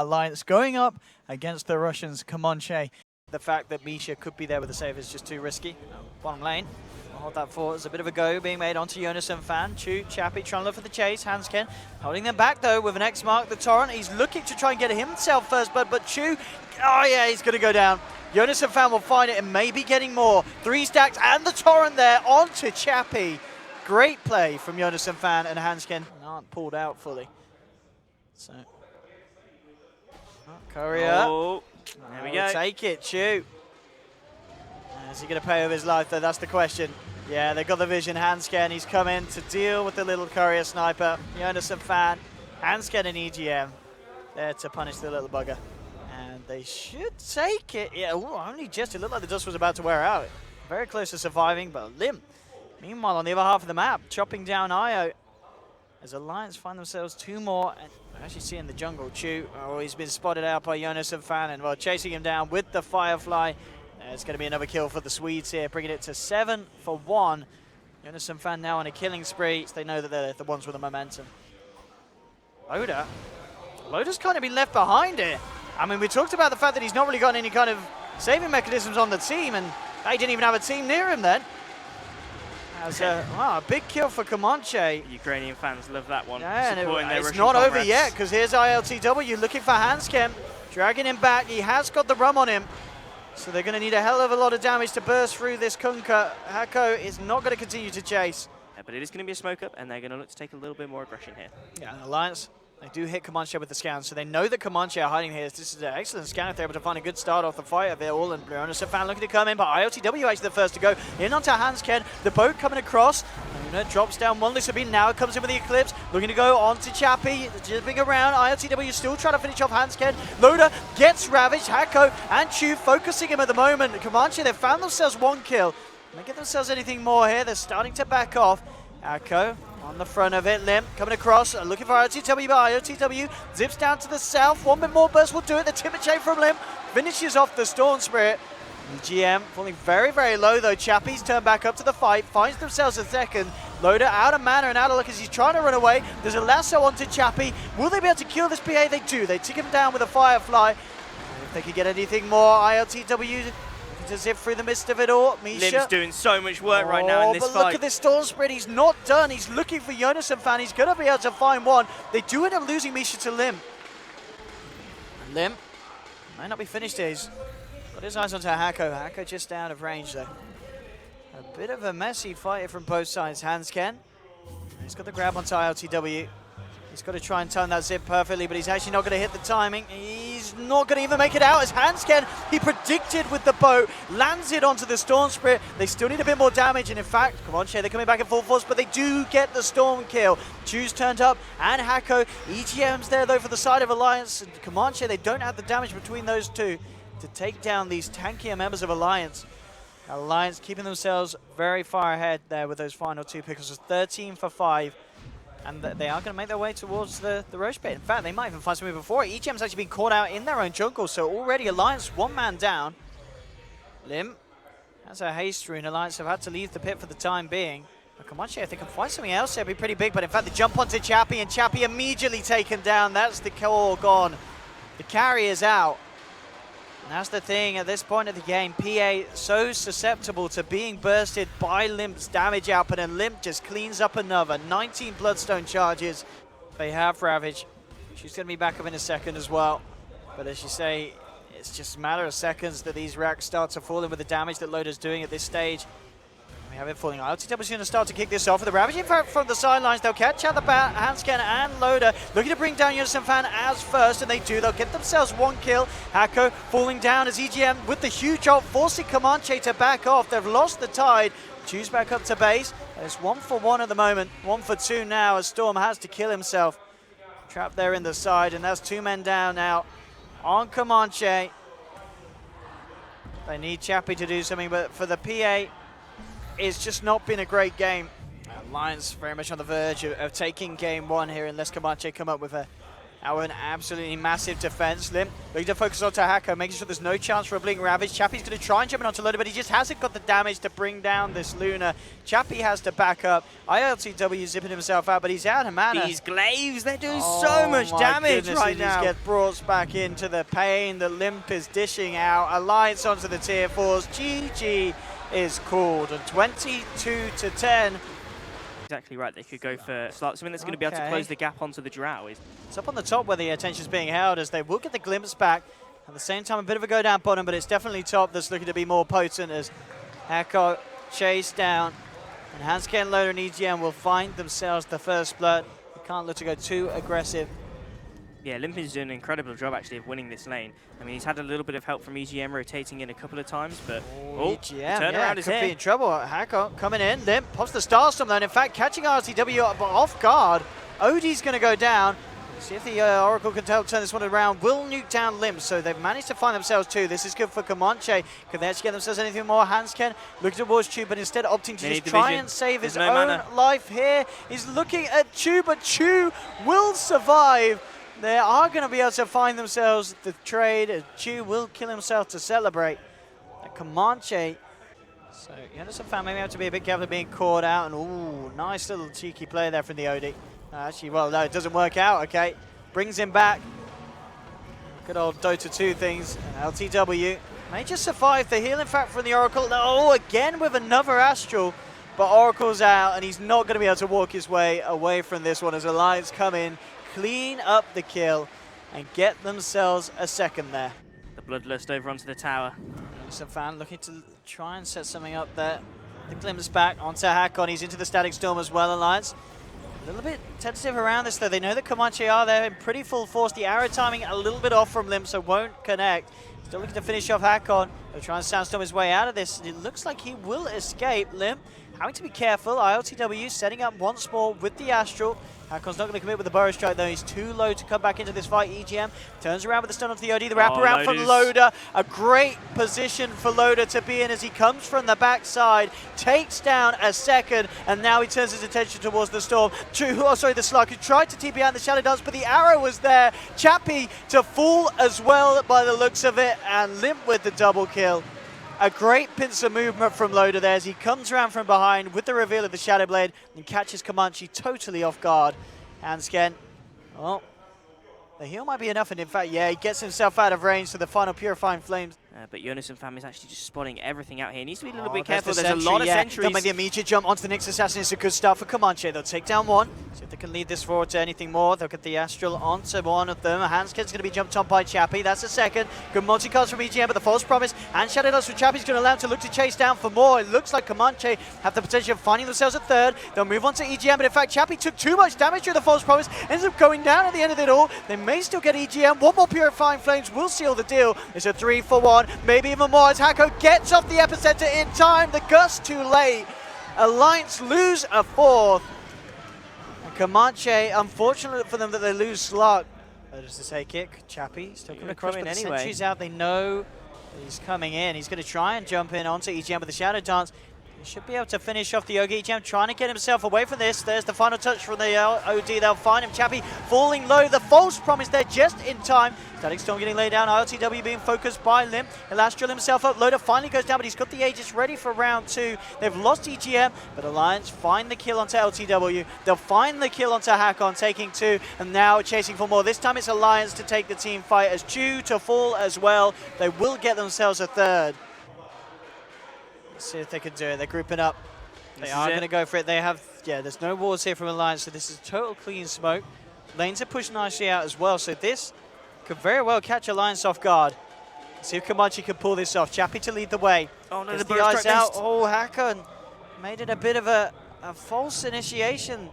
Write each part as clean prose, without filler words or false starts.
Alliance going up against the Russians, Comanche. The fact that Misha could be there with the save is just too risky. Bottom lane, I'll hold that for. There's a bit of a go being made onto Jonas and Fan. Chu, Chappie trying to look for the chase. Hansken holding them back though with an X mark. The Torrent, he's looking to try and get himself first, but Chu, oh yeah, he's going to go down. Jonas and Fan will find it and maybe getting more. 3 stacks and the Torrent there onto Chappie. Great play from Jonas and Fan, and Hansken aren't pulled out fully. So, Courier. Oh, there we go. Take it, Chu. Is he going to pay with his life though? That's the question. Yeah, they got the vision. Hansken, he's come in to deal with the little Courier sniper. Jonas and Fan. Hansken and EGM there to punish the little bugger. And they should take it. Yeah, ooh, only just. It looked like the dust was about to wear out. Very close to surviving, but Lim. Meanwhile, on the other half of the map, chopping down Io. As Alliance find themselves 2 more. And I actually see in the jungle, Chu. Oh, he's been spotted out by Jonas and Fan. And well, chasing him down with the Firefly. It's going to be another kill for the Swedes here, bringing it to 7 for 1. Jonas and Fan now on a killing spree. They know that they're the ones with the momentum. Loda's kind of been left behind here. I mean, we talked about the fact that he's not really got any kind of saving mechanisms on the team, and they didn't even have a team near him then. As a big kill for Comanche. Ukrainian fans love that one. Yeah, and it's not over yet, because here's ILTW looking for Hansken, dragging him back. He has got the rum on him. So they're going to need a hell of a lot of damage to burst through this Kunkka. Hako is not going to continue to chase. Yeah, but it is going to be a smoke up, and they're going to look to take a little bit more aggression here. Yeah, Alliance, they do hit Comanche with the scan, so they know that Comanche are hiding here. This is an excellent scan if they're able to find a good start off the fight. They're all in Jonas and Fan looking to come in, but ILTW actually the first to go. In onto Hansken, the boat coming across. Luna drops down one Lissabine, now it comes in with the Eclipse. Looking to go onto Chappie, jibbing around. ILTW still trying to finish off Hansken. Loda gets ravaged. Hako and Chu focusing him at the moment. Comanche, they've found themselves 1 kill. Can they get themselves anything more here? They're starting to back off. Hako on the front of it. Lim coming across, looking for IOTW, but IOTW zips down to the south. 1 bit more burst will do it. The timber chain from Lim finishes off the Storm Spirit. GM falling very, very low though. Chappie's turned back up to the fight, finds themselves a second. Loda out of mana and out of luck as he's trying to run away. There's a lasso onto Chappie. Will they be able to kill this PA? They do. They take him down with a Firefly. If they can get anything more, ILTW to zip through the midst of it all. Misha. Lim's doing so much work right now in this but fight. Look at this Storm Spread. He's not done. He's looking for Jonas and Fan. He's going to be able to find one. They do end up losing Misha to Lim. Lim might not be finished here. He's got his eyes onto Hako. Hako just out of range though. A bit of a messy fight from both sides. Hansken. He's got the grab onto ILTW. He's got to try and time that zip perfectly, but he's actually not going to hit the timing. He's not going to even make it out as Hansken, he predicted with the boat, lands it onto the Storm Spirit. They still need a bit more damage, and in fact, Comanche, they're coming back in full force, but they do get the Storm kill. Chu's turned up, and Hako. EGM's there, though, for the side of Alliance. And Comanche, they don't have the damage between those two to take down these tankier members of Alliance. Alliance keeping themselves very far ahead there with those final 2 pickles. 13 for 5. And they are going to make their way towards the Roche pit. In fact, they might even find something before it. EGM's actually been caught out in their own jungle, so already Alliance 1 man down. Lim has a haste rune. Alliance have had to leave the pit for the time being. But Comanche, if they can find something else, it'd be pretty big. But in fact, they jump onto Chappie, and Chappie immediately taken down. That's the core gone. The carry is out. And that's the thing at this point of the game. PA so susceptible to being bursted by Limp's damage output, and Limp just cleans up another. 19 Bloodstone charges. They have Ravage. She's going to be back up in a second as well. But as you say, it's just a matter of seconds that these racks start to fall in with the damage that Loda's doing at this stage. We have it falling. ILTW is going to start to kick this off with the Ravage. In fact, from the sidelines, they'll catch out the bat. Hansken and Loda looking to bring down Jonas and Fan as first, and they do. They'll get themselves 1 kill. Hako falling down as EGM with the huge ult, forcing Comanche to back off. They've lost the tide. Choose back up to base. It's 1 for 1 at the moment. 1 for 2 now as Storm has to kill himself. Trapped there in the side, and that's 2 men down now on Comanche. They need Chappie to do something, but for the PA, it's just not been a great game. Alliance very much on the verge of taking game 1 here unless Comanche come up with a Now an absolutely massive defense. Lim looking to focus onto Hako, making sure there's no chance for a Blink Ravage. Chappie's going to try and jump in onto Loda, but he just hasn't got the damage to bring down this Luna. Chappie has to back up. ILTW zipping himself out, but he's out of mana. These glaives, they're doing so much damage right now. He gets brought back into the pain that Limp is dishing out. Alliance onto the tier 4s. GG is called. And 22-10. Exactly right. They could go for something that's going to be able to close the gap onto the Drow. It's up on the top where the attention's being held, as they will get the glimpse back. At the same time, a bit of a go down bottom, but it's definitely top that's looking to be more potent as Hako chased down. And Hansken, Loader, and EGM will find themselves the first blood. They can't look to go too aggressive. Yeah, Limpin's doing an incredible job actually of winning this lane. I mean, he's had a little bit of help from EGM rotating in a couple of times, but EGM, turnaround is could be in trouble. Hako coming in, Limp pops the Starstorm though, and in fact catching RTW off guard. OD's going to go down. See if the Oracle can help turn this one around. Will nuke down Limp, so they've managed to find themselves two. This is good for Comanche. Can they actually get themselves anything more? Hansken looking towards Chu, but instead opting to just try and save his own life here. He's looking at Chu, but Chu will survive. They are going to be able to find themselves the trade. Chu will kill himself to celebrate. Comanche. So Yoneson fan maybe have to be a bit careful of being caught out. And ooh, nice little cheeky play there from the OD. Actually, well, no, it doesn't work out. Okay, brings him back. Good old Dota 2 things. And LTW may just survive the heal, in fact, from the Oracle. Oh, again with another Astral. But Oracle's out, and he's not going to be able to walk his way away from this one as Alliance come in, clean up the kill, and get themselves a second there. The Bloodlust over onto the tower. Some fan looking to try and set something up there. The glimpse back onto Hakon. He's into the Static Storm as well, Alliance. A little bit tentative around this though. They know that Comanche are there in pretty full force. The arrow timing a little bit off from Limp, so won't connect. Still looking to finish off Hakon. They'll try and Sandstorm his way out of this. It looks like he will escape. Limp having to be careful. ILTW setting up once more with the Astral. Hakon's not going to commit with the Burrow Strike though. He's too low to come back into this fight. EGM turns around with the stun onto the OD. The wraparound from Loda. A great position for Loda to be in as he comes from the backside. Takes down a second, and now he turns his attention towards the Storm. The Slug, who tried to TP out the Shadow Dance, but the arrow was there. Chappie to fall as well by the looks of it, and Limp with the double kill. A great pincer movement from Loda there as he comes around from behind with the reveal of the Shadow Blade and catches Comanche totally off guard. Hansken, oh, the heal might be enough, and in fact, yeah, he gets himself out of range to the final Purifying Flames. But Yoneson fam is actually just spotting everything out here. He needs to be a little bit careful. There's a lot of sentries. They'll make the immediate jump onto the Nyx Assassin. It's a good start for Comanche. They'll take down one. See if they can lead this forward to anything more. They'll get the Astral onto one of them. Hansken's going to be jumped on by Chappie. That's a second. Good multicast from EGM, but the false promise. And Shadow Dance from Chappie's going to allow him to look to chase down for more. It looks like Comanche have the potential of finding themselves a third. They'll move on to EGM, but in fact, Chappie took too much damage through the false promise. Ends up going down at the end of it all. They may still get EGM. One more Purifying Flames will seal the deal. It's a 3-for-1, maybe even more. As Hako gets off the epicenter in time, the gust too late. Alliance lose a fourth. And Comanche, unfortunate for them that they lose Slug. Just to take it, Chappie still coming across, but the sentry's out. They know he's coming in. He's going to try and jump in onto EGM with the Shadow Dance. He should be able to finish off the Yogi. EGM trying to get himself away from this. There's the final touch from the OD. They'll find him. Chappie falling low. The false promise there just in time. Static Storm getting laid down. ILTW being focused by Limp. Elastral himself up. Loda finally goes down, but he's got the Aegis ready for round 2. They've lost EGM, but Alliance find the kill onto LTW. They'll find the kill onto Hakon, taking 2, and now chasing for more. This time it's Alliance to take the team fight as Chu to fall as well. They will get themselves a third. See if they can do it. They're grouping up. They are going to go for it. They have, yeah, there's no walls here from Alliance, so this is total clean smoke. Lanes are pushed nicely out as well, so this could very well catch Alliance off guard. See if Comanche can pull this off. Chappie to lead the way. Oh no, the eyes out. Oh, Hakon made it a bit of a false initiation,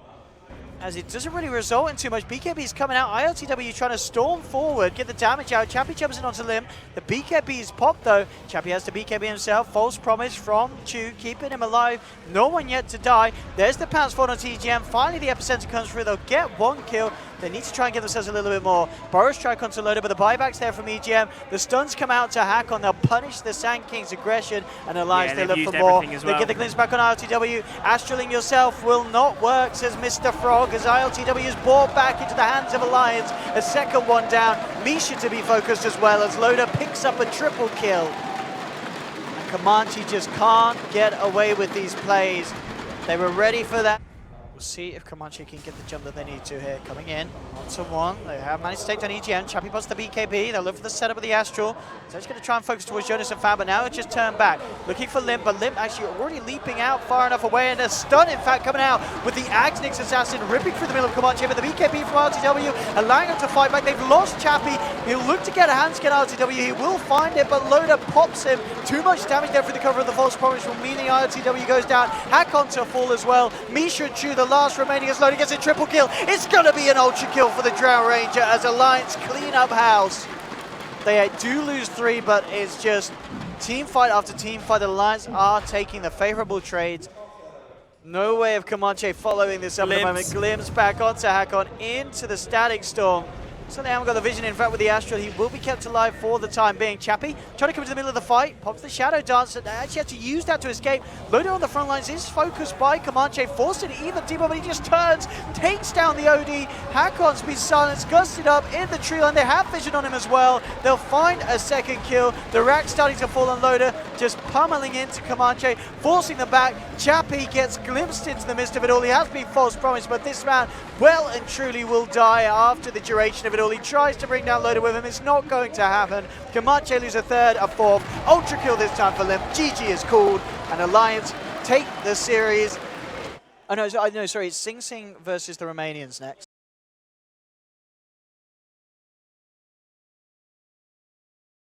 as it doesn't really result in too much. BKB is coming out. ILTW trying to storm forward, get the damage out. Chappie jumps in onto Limb. The BKB is popped though. Chappie has to BKB himself. False promise from Chu, keeping him alive. No one yet to die. There's the pounce forward onto EGM. Finally the epicenter comes through. They'll get one kill. They need to try and give themselves a little bit more. Burrow strike onto Loader, but the buyback's there from EGM. The stuns come out to Hakon. They'll punish the Sand King's aggression, and Alliance, they look for more. They get the glimpse back on ILTW. Astraling yourself will not work, says Mr. Frog, as ILTW is brought back into the hands of Alliance. A second one down. Misha to be focused as well, as Loader picks up a triple kill. And Comanche just can't get away with these plays. They were ready for that. We'll see if Comanche can get the jump that they need to here. Coming in, 1-1. They have managed to take down EGM. Chappie puts the BKB. They'll look for the setup of the Astral. So he's going to try and focus towards Jonas and Fan, but now it's just turned back. Looking for Limp, but Limp actually already leaping out far enough away, and a stun, in fact, coming out with the Agnix Assassin ripping through the middle of Comanche, but the BKB from RTW allowing him to fight back. They've lost Chappie. He'll look to get a hand scan RTW. He will find it, but Loader pops him. Too much damage there for the cover of the false promise, meaning RTW goes down. Hakon to fall as well. Misha Chu, the last remaining, as Loader gets a triple kill. It's going to be an ultra kill for the Drow Ranger as Alliance clean up house. They do lose 3, but it's just team fight after team fight. Alliance are taking the favorable trades. No way of Comanche following this up at the moment. Glimpse back onto Hakon into the Static Storm. So they haven't got the vision. In fact, with the Astral, he will be kept alive for the time being. Chappie trying to come into the middle of the fight, pops the Shadow Dance, and they actually have to use that to escape. Loader on the front lines is focused by Comanche, forced into even deeper, but he just turns, takes down the OD. Hakon's been silenced, gusted up in the tree line. They have vision on him as well. They'll find a second kill. The rack starting to fall on Loader, just pummeling into Comanche, forcing them back. Chappie gets glimpsed into the midst of it all. He has been false promised, but this man well and truly will die after the duration of it all. He tries to bring down Loader with him. It's not going to happen. Comanche lose a third, a fourth. Ultra kill this time for Limp. GG is called, and Alliance take the series. Oh no, sorry, it's Sing Sing versus the Romanians next.